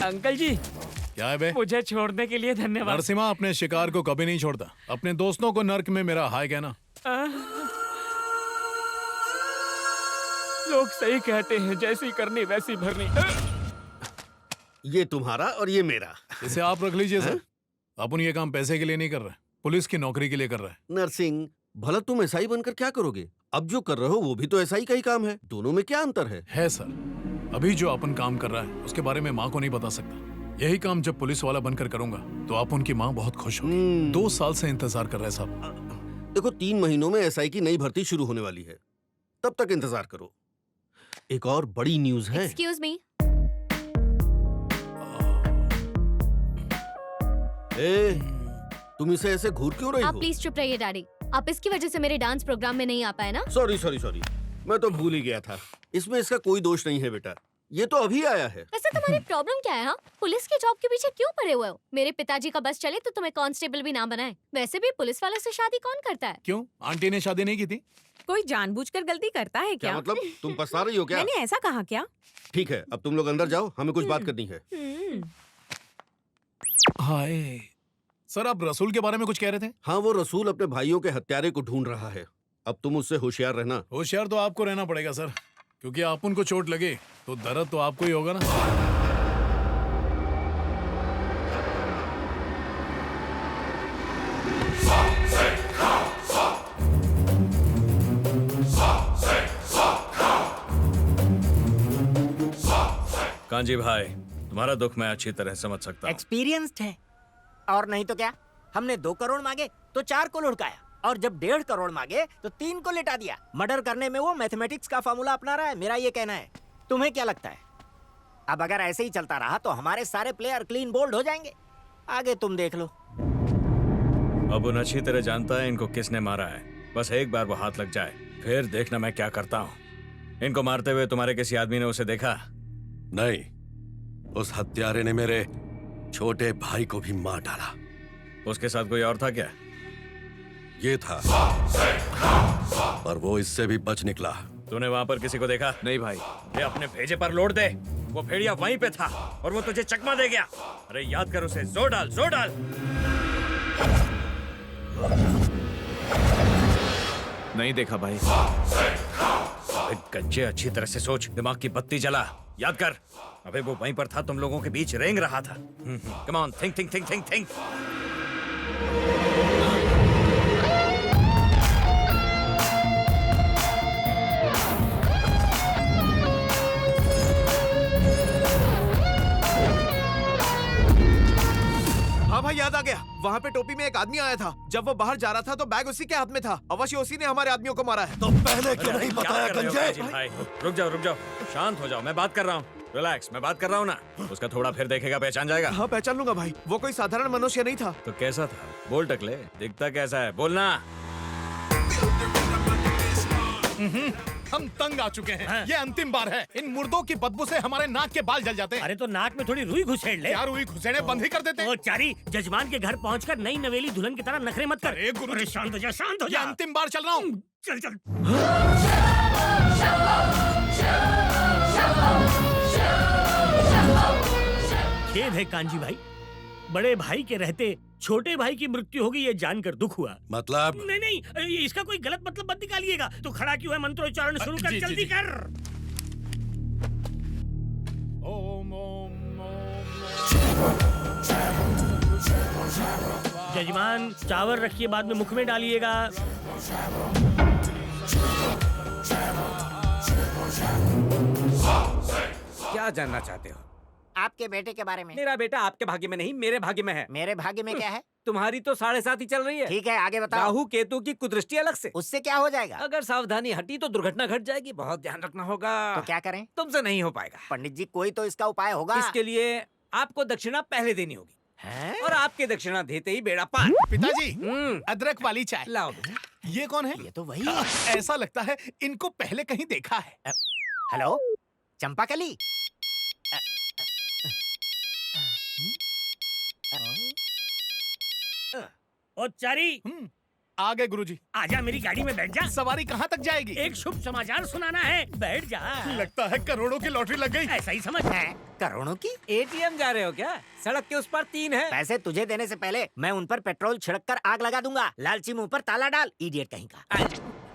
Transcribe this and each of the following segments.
Uncle जी, क्या है बे? मुझे छोड़ने के लिए धन्यवाद। नरसिम्हा अपने शिकार को कभी नहीं छोड़ता। अपने दोस्तों को नर्क में मेरा हाय कहना। लोग सही कहते हैं, जैसी करनी वैसी भरनी। ये तुम्हारा और ये मेरा। इसे आप रख लीजिए सर। अपन ये काम पैसे के लिए नहीं कर रहे, पुलिस की नौकरी के लिए कर रहे हैं। नरसिंह, भला तुम एसआई बनकर क्या करोगे? अब जो कर रहे हो वो भी तो एसआई का ही काम है। दोनों में क्या अंतर है सर, अभी जो अपन काम कर रहा है उसके बारे में माँ को नहीं बता सकता। यही काम जब पुलिस वाला बनकर करूंगा तो आप उनकी माँ बहुत खुश होगी। 2 साल से इंतजार कर रहे हैं साहब। देखो, 3 महीनों में एसआई की नई भर्ती शुरू होने वाली है, तब तक इंतजार करो। एक और बड़ी न्यूज है। Excuse me. तुम इसे ऐसे घूर क्यों रही आप हो? प्लीज चुप रहिए डैडी। आप इसकी वजह से मेरे डांस प्रोग्राम में नहीं आ पाए ना? सॉरी, मैं तो भूल ही गया था। इसमें इसका कोई दोष नहीं है बेटा, ये तो अभी आया है। वैसे तुम्हारी प्रॉब्लम क्या है? हाँ, पुलिस की जॉब के पीछे क्यों पड़े हुए हो? मेरे पिताजी का बस चले तो तुम्हें कांस्टेबल भी ना बनाए। वैसे भी पुलिस वाले से शादी कौन करता है? क्यों, आंटी ने शादी नहीं की थी? कोई जानबूझकर गलती करता है क्या? मतलब तुम पछता रही हो क्या? मैंने ऐसा कहा क्या? ठीक है, अब तुम लोग अंदर जाओ, हमें कुछ बात करनी है। हाय सर, आप रसूल के बारे में कुछ कह रहे थे? हाँ, वो रसूल अपने भाइयों के हत्यारे को ढूंढ रहा है। अब तुम उससे होशियार रहना। होशियार तो आपको रहना पड़ेगा सर, क्योंकि आप उनको चोट लगे तो दर्द तो आपको ही होगा ना। कांजी भाई, तुम्हारा दुख मैं अच्छी तरह समझ सकता हूँ। एक्सपीरियंस्ड है, और नहीं तो क्या। हमने 2 करोड़ मांगे तो 4 को लुढ़काया, और जब 1.5 करोड़ मांगे तो 3 को लिटा दिया। मर्डर करने में वो मैथमेटिक्स का फॉर्मूला अपना रहा है, मेरा ये कहना है। तुम्हें क्या लगता है, अब अगर ऐसे ही चलता रहा तो हमारे सारे प्लेयर क्लीन बोल्ड हो जाएंगे? आगे तुम देख लो। अब उन अच्छी तरह जानता है इनको किसने मारा है। बस एक बार वो हाथ लग जाए, फिर देखना मैं क्या करता हूँ। इनको मारते हुए तुम्हारे किसी आदमी ने उसे देखा? नहीं, उस हत्यारे ने मेरे छोटे भाई को भी मार डाला। उसके साथ कोई और था क्या? ये था, पर वो इससे भी बच निकला। तूने वहाँ पर किसी को देखा? नहीं भाई। ये अपने भेजे पर लौट दे। वो भेड़िया वहीं पे था और वो तुझे चकमा दे गया। अरे याद कर उसे, जोर डाल, जोर डाल। नहीं देखा भाई। कच्चे, अच्छी तरह से सोच, दिमाग की बत्ती जला, याद कर। अबे वो वहीं पर था, तुम लोगों के बीच रेंग रहा था। Come on, think think think think think. हाँ भाई, याद आ गया। वहाँ पे टोपी में एक आदमी आया था। जब वो बाहर जा रहा था तो बैग उसी के हाथ में था। अवश्य उसी ने हमारे आदमियों को मारा है। तो पहले क्यों नहीं बताया गंजे? भाई रुक जाओ, शांत हो जाओ, मैं बात कर रहा हूँ। रिलैक्स, मैं बात कर रहा हूँ ना। उसका थोड़ा फिर देखेगा, पहचान जाएगा। हाँ, पहचान लूंगा भाई। वो कोई साधारण मनुष्य नहीं था। तो कैसा था? बोल टकले, दिखता कैसा है, बोलना। हम तंग आ चुके हैं। ये अंतिम बार है। इन मुर्दों की बदबू से हमारे नाक के बाल जल जाते हैं। अरे तो नाक में थोड़ी रुई घुसेड़ ले। यार, रुई घुसेड़े बंद ही कर देते हैं। ओ चारी, जजमान के घर पहुंचकर नई नवेली दुल्हन की तरह नखरे मत कर। अरे गुरु, शांत हो जा, शांत हो जा। अंतिम बार चल रहा हूँ। चल। खेद है कांजी भाई, बड़े भाई के रहते छोटे भाई की मृत्यु होगी ये जानकर दुख हुआ। मतलब? नहीं, इसका कोई गलत मतलब मत निकालिएगा। तो खड़ा क्यों है? मंत्रोच्चारण शुरू कर, जल्दी कर। ओम ओम जजमान, चावल रखिए, बाद में मुख में डालिएगा। क्या जानना चाहते हो? आपके बेटे के बारे में। मेरा बेटा आपके भाग्य में नहीं, मेरे भाग्य में है। मेरे भाग्य में क्या है? तुम्हारी तो 7.5 ही चल रही है। ठीक है, आगे बताओ। राहु केतु की कुदृष्टि अलग से। उससे क्या हो जाएगा? अगर सावधानी हटी तो दुर्घटना घट जाएगी। बहुत ध्यान रखना होगा। तो क्या करें? तुमसे नहीं हो पाएगा। पंडित जी, कोई तो इसका उपाय होगा। इसके लिए आपको दक्षिणा पहले देनी होगी। है? और आपके दक्षिणा देते ही बेड़ा पार। पिताजी, अदरक वाली चाय लाओ। ये कौन है? ये तो वही। ऐसा लगता है इनको पहले कहीं देखा है। हेलो, चंपाकली। ओ चारी, आ गए गुरुजी। आजा मेरी गाड़ी में बैठ जा। सवारी कहाँ तक जाएगी? एक शुभ समाचार सुनाना है, बैठ जा। लगता है करोड़ों की लॉटरी लग गई। ऐसा ही समझ। करोड़ों की? एटीएम जा रहे हो क्या? सड़क के उस पर 3 है। पैसे तुझे देने से पहले मैं उन पर पेट्रोल छिड़क कर आग लगा दूंगा। लालची मुंह पर ताला डाल, इडियट कहीं का।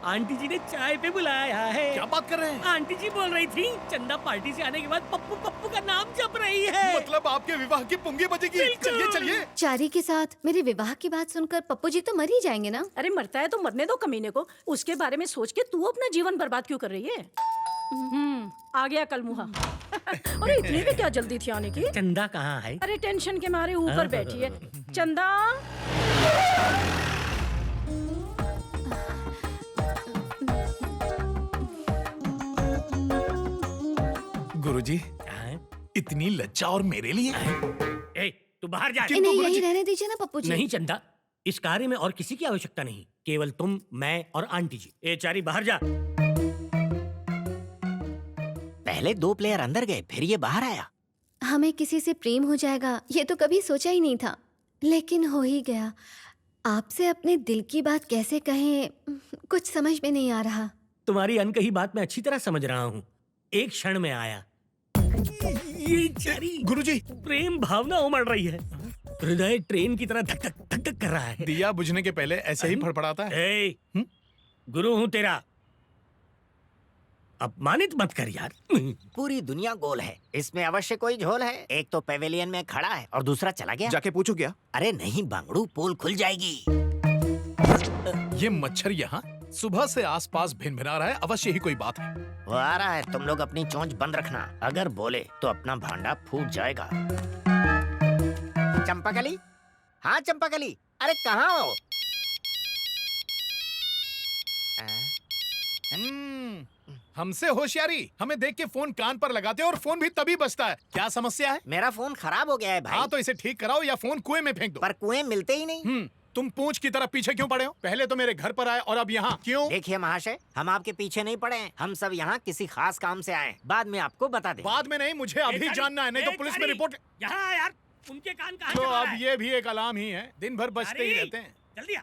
आंटी जी ने चाय पे बुलाया है। क्या बात कर रहे हैं? आंटी जी बोल रही थी चंदा पार्टी से आने के बाद पप्पू पप्पू का नाम जप रही है। मतलब आपके विवाह की पुंगी बजेगी। बिल्कुल। चलिए चलिए। चारी के साथ मेरे विवाह की बात सुनकर पप्पू जी तो मर ही जाएंगे ना। अरे मरता है तो मरने दो कमीने को। उसके बारे में सोच के तू अपना जीवन बर्बाद क्यों कर रही है? आ गया कल मुहा। अरे इतनी भी क्या जल्दी थी आने की? चंदा कहाँ है? अरे टेंशन के मारे ऊपर बैठी है। चंदा गुरुजी, इतनी लज्जा और मेरे लिए? ए, तू बाहर जा। इन्हें यही रहने दीजिए ना पप्पू जी। नहीं चंदा, इस कार्य में और किसी की आवश्यकता नहीं, केवल तुम, मैं और आंटी जी। ए चारी बाहर जा। पहले 2 प्लेयर अंदर गए, फिर ये बाहर आया। हमें किसी से प्रेम हो जाएगा ये तो कभी सोचा ही नहीं था, लेकिन हो ही गया। आपसे अपने दिल की बात कैसे कहें, कुछ समझ में नहीं आ रहा। तुम्हारी अनकही बात मैं अच्छी तरह समझ रहा हूँ। एक क्षण में आया। ये चारी गुरुजी, प्रेम भावना उमड़ रही है। हृदय ट्रेन की तरह धक धक धक धक कर रहा है। दिया बुझने के पहले ऐसे ही फड़फड़ाता है। ए, गुरु हूँ तेरा, अपमानित मत कर यार। पूरी दुनिया गोल है, इसमें अवश्य कोई झोल है। एक तो पेवेलियन में खड़ा है और दूसरा चला गया। जाके पूछो क्या? अरे नहीं बांगड़ू, पोल खुल जाएगी। ये मच्छर यहाँ सुबह से आसपास भिनभिना रहा है, अवश्य ही कोई बात है। वो आ रहा है, तुम लोग अपनी चोंच बंद रखना। अगर बोले तो अपना भांडा फूट जाएगा। चंपाकली, हाँ चंपाकली, अरे कहाँ हो? हमसे होशियारी, हमें देख के फोन कान पर लगाते हो और फोन भी तभी बजता है। क्या समस्या है? मेरा फोन खराब हो गया है भाई। हाँ तो इसे ठीक कराओ या फोन कुएं में फेंक दो। पर कुएं मिलते ही नहीं। तुम पूंछ की तरह पीछे क्यों पड़े हो? पहले तो मेरे घर पर आए और अब यहाँ क्यों? देखिए महाशय, हम आपके पीछे नहीं पड़े हैं। हम सब यहाँ किसी खास काम से आए हैं। बाद में आपको बता दें। बाद में नहीं, मुझे अभी जानना है, नहीं तो पुलिस में रिपोर्ट। यहाँ यार, उनके कान कहाँ तो चला अब है? ये भी एक अलार्म ही है, दिन भर बजते ही रहते हैं। जल्दी आ।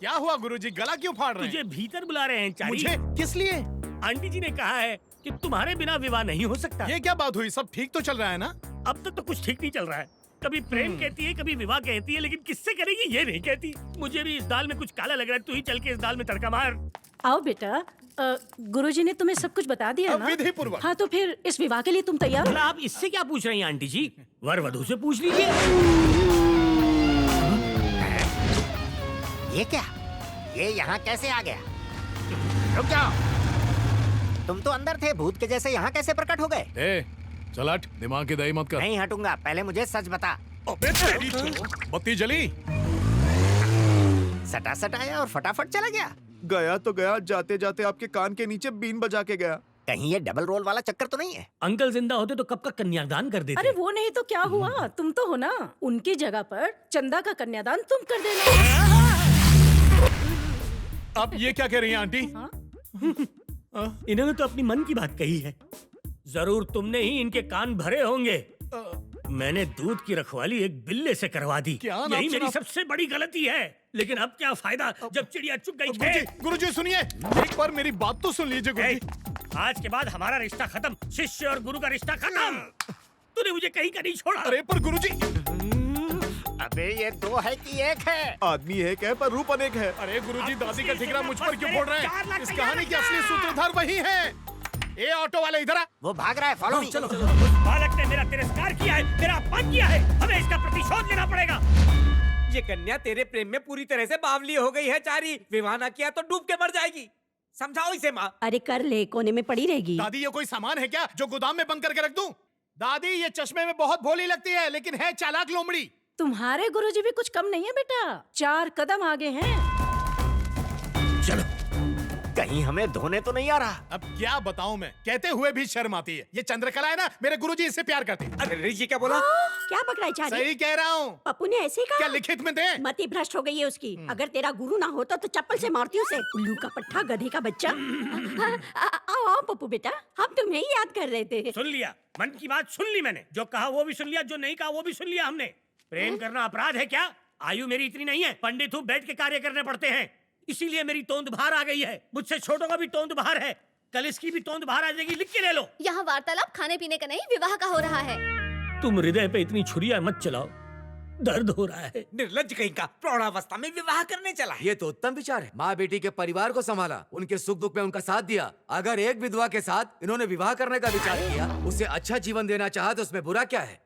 क्या हुआ गुरुजी, गला क्यों फाड़ रहे तुझे हैं? भीतर बुला रहे हैं चारी। मुझे किस लिए? आंटी जी ने कहा है कि तुम्हारे बिना विवाह नहीं हो सकता। ये क्या बात हुई? सब ठीक तो चल रहा है ना? अब तक तो कुछ ठीक नहीं चल रहा है। कभी प्रेम कहती है, कभी विवाह कहती है, लेकिन किससे करेगी ये नहीं कहती। मुझे भी इस दाल में कुछ काला लग रहा है, तू ही चल के इस दाल में तड़का मार। आओ बेटा, गुरुजी ने तुम्हें सब कुछ बता दिया ना? विधि पूर्वक। हाँ तो फिर इस विवाह के लिए तुम तैयार हो? भला आप इससे क्या पूछ रही हैं आंटी जी? वर वधू से पूछ लीजिए। ये क्या? ये यहाँ कैसे आ गया? रुक जाओ, तुम तो अंदर थे, भूत के जैसे यहाँ कैसे प्रकट हो गए? ए, चल हट, दिमाग की दही मत कर। नहीं हटूंगा, पहले मुझे सच बता। अबे तेरी तो, बत्ती जली। सटा सटाया और फटाफट चला गया। गया तो गया, जाते जाते आपके कान के नीचे बीन बजा के गया। कहीं ये डबल रोल वाला चक्कर तो नहीं है? अंकल जिंदा होते तो कब का कन्यादान कर देते। अरे वो नहीं तो क्या हुआ, तुम तो हो ना। उनकी जगह पर चंदा का कन्यादान तुम कर देना। अब ये क्या कह रही हैं आंटी? इन्होंने तो अपनी मन की बात कही है। जरूर तुमने ही इनके कान भरे होंगे। मैंने दूध की रखवाली एक बिल्ले से करवा दी। क्या नाम यही मेरी सुना? सबसे बड़ी गलती है। लेकिन अब क्या फायदा जब चिड़िया चुग गई खेत। गुरुजी सुनिए, एक बार मेरी बात तो सुन लीजिए गुरुजी। आज के बाद हमारा रिश्ता खत्म, शिष्य और गुरु का रिश्ता खत्म। तूने मुझे कहीं का नहीं छोड़ा। अरे पर गुरुजी। अबे ये 2 है कि 1 है? आदमी एक है पर रूप अनेक है। अरे गुरुजी, दादी का ठिकरा मुझ पर क्यों फोड़ रहे हैं? इस कहानी के तैयार असली सूत्रधार वही हैं। ए ऑटो वाले इधर आ। वो भाग रहा है, फॉलो मी। चलो। बालक ने मेरा तिरस्कार किया है, मेरा अपमान किया है, हमें इसका प्रतिशोध लेना पड़ेगा। ये कन्या तेरे प्रेम में पूरी तरह से बावली हो गई है चारी। विवाह ना किया तो डूब के मर जाएगी। समझाओ इसे माँ। अरे कर ले, कोने में पड़ी रहेगी। दादी, ये कोई सामान है क्या जो गोदाम में बंद करके रख दूं? दादी, ये चश्मे में बहुत भोली लगती है, लेकिन है चालाक लोमड़ी। तुम्हारे गुरुजी भी कुछ कम नहीं है बेटा, 4 कदम आगे हैं। चलो, कहीं हमें धोने तो नहीं आ रहा। अब क्या बताऊं मैं, कहते हुए भी शर्म आती है। ये चंद्रकला है ना, मेरे गुरुजी इससे प्यार करते हैं। अरे ऋषि क्या बोला? क्या पकड़ाई चारी? सही कह रहा हूँ। पप्पू ने ऐसे क्या कहा? लिखित में दे? मति भ्रष्ट हो गई है उसकी। अगर तेरा गुरु ना होता तो चप्पल से मारती उसे। उल्लू का पट्टा, गधे का बच्चा। आओ आओ पप्पू बेटा, हम तुम्हें ही याद कर रहे थे। सुन लिया, मन की बात सुन ली मैंने। जो कहा वो भी सुन लिया, जो नहीं कहा वो भी सुन लिया हमने। प्रेम करना अपराध है क्या? आयु मेरी इतनी नहीं है, पंडित हूँ, बैठ के कार्य करने पड़ते हैं। इसीलिए मेरी तोंद बाहर आ गई है। मुझसे छोटों का भी तोंद बाहर है, कल इसकी भी तोंद बाहर आ जाएगी। लिख के ले लो। यहाँ वार्तालाप खाने पीने का नहीं, विवाह का हो रहा है। तुम हृदय पे इतनी छुरियां मत चलाओ, दर्द हो रहा है। निर्लज्ज कहीं का, प्रौढ़ावस्था में विवाह करने चला है। ये तो उत्तम विचार है। माँ बेटी के परिवार को संभाला, उनके सुख दुख में उनका साथ दिया। अगर एक विधवा के साथ इन्होंने विवाह करने का विचार किया, उसे अच्छा जीवन देना चाहा, तो उसमें बुरा क्या है?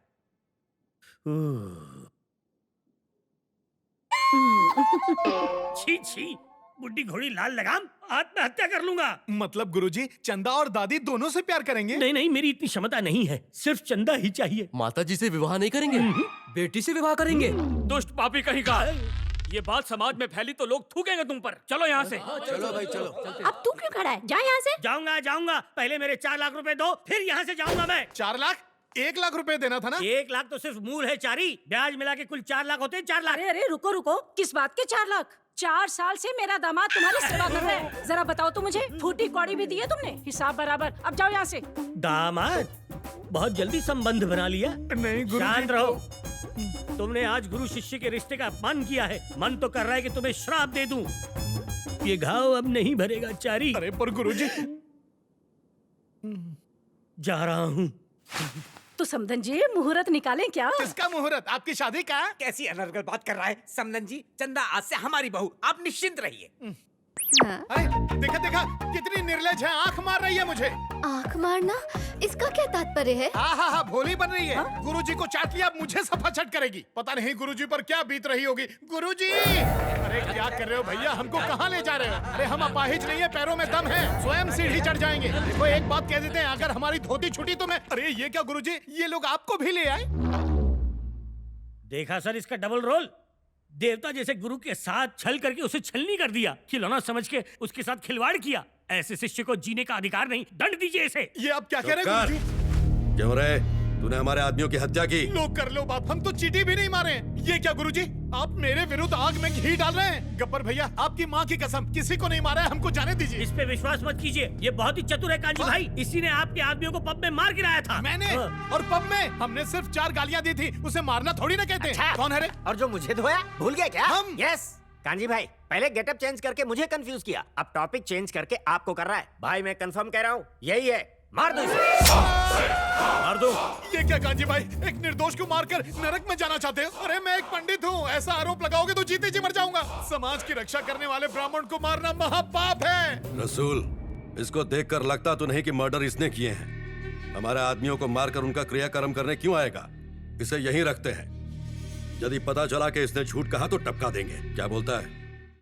छी छी, बुड्ढी घोड़ी लाल लगाम, आत्महत्या कर लूंगा। मतलब गुरुजी चंदा और दादी दोनों से प्यार करेंगे? नहीं नहीं, मेरी इतनी क्षमता नहीं है, सिर्फ चंदा ही चाहिए। माता जी से विवाह नहीं करेंगे, बेटी से विवाह करेंगे। दुष्ट पापी कहीं का। ये बात समाज में फैली तो लोग थूकेंगे तुम पर। चलो यहाँ से। चलो भाई चलो। अब तू क्यों खड़ा है? जा यहाँ से। जाऊंगा जाऊंगा, पहले मेरे 4 लाख रुपए दो, फिर यहाँ से जाऊंगा मैं। 4 लाख? 1 लाख रुपए देना था ना? 1 लाख तो सिर्फ मूल है चारी, ब्याज मिला के कुल 4 लाख होते हैं। 4 लाख। अरे अरे रुको रुको, किस बात के 4 लाख? 4 साल से मेरा दामाद तुम्हारी सेवा कर रहा है। जरा बताओ तो मुझे, फूटी कौड़ी भी दी है तुमने, हिसाब बराबर। अब जाओ यहाँ से। दामाद? बहुत जल्दी संबंध बना लिया। नहीं गुरुजी। शांत रहो। तुमने आज गुरु शिष्य के रिश्ते का अपमान किया है। मन तो कर रहा है कि तुम्हें श्राप दे दूं। ये घाव अब नहीं भरेगा चारी। अरे पर गुरुजी। जा रहा हूँ। तो समधन जी, मुहूर्त निकालें क्या? किसका मुहूर्त? आपकी शादी का? कैसी अनर्गल बात कर रहा है समदन जी। चंदा आज से हमारी बहू, आप निश्चिंत रहिए। हाँ? अरे देखा देखा, कितनी निर्लज है, आंख मार रही है मुझे। आँख मारना, इसका क्या तात्पर्य है? हाँ, भोली बन रही है। गुरुजी को चाट लिया, अब मुझे सफाचट करेगी। पता नहीं गुरुजी पर क्या बीत रही होगी। गुरुजी! अरे क्या कर रहे हो भैया, हमको कहाँ ले जा रहे हो? अरे हम अपाहिज नहीं है, पैरों में दम है, स्वयं सीढ़ी चढ़ जाएंगे। देखो एक बात कह देते हैं, अगर हमारी धोती छूटी तो मैं। अरे ये क्या गुरुजी, ये लोग आपको भी ले आए? देखा सर इसका डबल रोल। देवता जैसे गुरु के साथ छल करके उसे छलनी कर दिया, खिलौना समझ के उसके साथ खिलवाड़ किया। ऐसे शिष्य को जीने का अधिकार नहीं, दंड दीजिए इसे। ये आप क्या कह रहे हैं गुरुजी? क्यों रे? तूने हमारे आदमियों की हत्या की। लोग कर लो बाप, हम तो चीटी भी नहीं मारे। ये क्या गुरुजी, आप मेरे विरुद्ध आग में घी डाल रहे हैं? गब्बर भैया, आपकी माँ की कसम, किसी को नहीं मारा है, हमको जाने दीजिए। इस पे विश्वास मत कीजिए, ये बहुत ही चतुर है कांजी भाई। इसी ने आपके आदमियों को पब में मार गिराया था। मैंने? और पब में हमने सिर्फ 4 गालियाँ दी थी, उसे मारना थोड़ी ना कहते। अच्छा। कौन है रे? और जो मुझे धोया, भूल गया क्या? हम। यस कांजी भाई, पहले गेटअप चेंज करके मुझे कंफ्यूज किया, अब टॉपिक चेंज करके आपको कर रहा है। भाई मैं कंफर्म कह रहा हूँ, यही है। मार दो इसे। मार दो। ये क्या कांजी भाई, एक निर्दोष को मारकर नरक में जाना चाहते हो? अरे मैं एक पंडित हूँ, ऐसा आरोप लगाओगे तो जीते जी मर जाऊंगा। समाज की रक्षा करने वाले ब्राह्मण को मारना महापाप है। रसूल, इसको देखकर लगता तो नहीं कि मर्डर इसने किए हैं। हमारे आदमियों को मारकर उनका क्रियाकर्म करने क्यों आएगा? इसे यहीं रखते हैं। यदि पता चला कि इसने झूठ कहा तो टपका देंगे। क्या बोलता है?